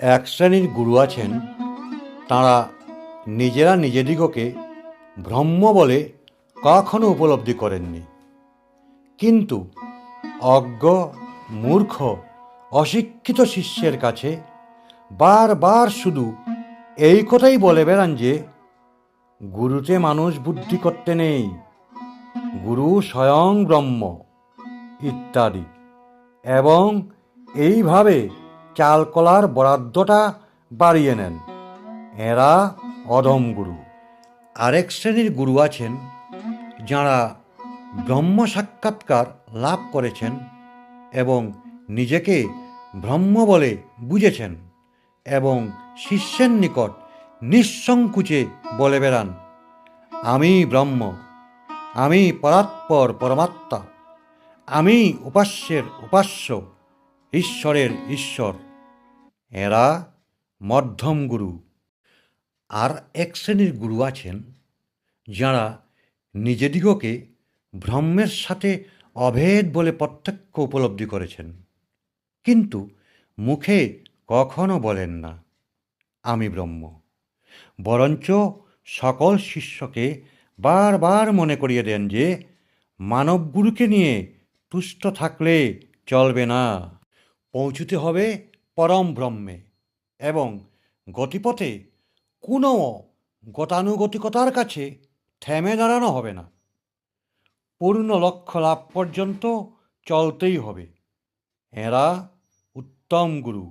এক শ্রেণীর গুরু আছেন, তাঁরা নিজেরা নিজেদিগকে ব্রহ্ম বলে কখনো উপলব্ধি করেননি, কিন্তু অজ্ঞ, মূর্খ, অশিক্ষিত শিষ্যের কাছে বারবার শুধু এই কথাই বলে বেড়ান যে গুরুতে মানুষ বুদ্ধি করতে নেই, গুরু স্বয়ং ব্রহ্ম ইত্যাদি, এবং এইভাবে চালকলার বরাদ্দটা বাড়িয়ে নেন। এরা অধম গুরু। আরেক শ্রেণীর গুরু আছেন, যাঁরা ব্রহ্ম সাক্ষাৎকার লাভ করেছেন এবং নিজেকে ব্রহ্ম বলে বুঝেছেন, এবং শিষ্যের নিকট নিঃসংকোচে বলে বেড়ান, আমি ব্রহ্ম, আমি পরাৎপর পরমাত্মা, আমি উপাস্যের উপাস্য, ঈশ্বরের ঈশ্বর। এরা মধ্যম গুরু। আর এক শ্রেণীর গুরু আছেন, যাঁরা নিজেদিগকে ব্রহ্মের সাথে অভেদ বলে প্রত্যক্ষ উপলব্ধি করেছেন, কিন্তু মুখে কখনো বলেন না আমি ব্রহ্ম, বরঞ্চ সকল শিষ্যকে বারবার মনে করিয়ে দেন যে মানবগুরুকে নিয়ে তুষ্ট থাকলে চলবে না, পৌঁছতে হবে পরম ব্রহ্মে, এবং গতিপথে কোনো গতানুগতিকতার কাছে থেমে দাঁড়ানো হবে না, পূর্ণ লক্ষ্য লাভ পর্যন্ত চলতেই হবে। এরা উত্তম গুরু।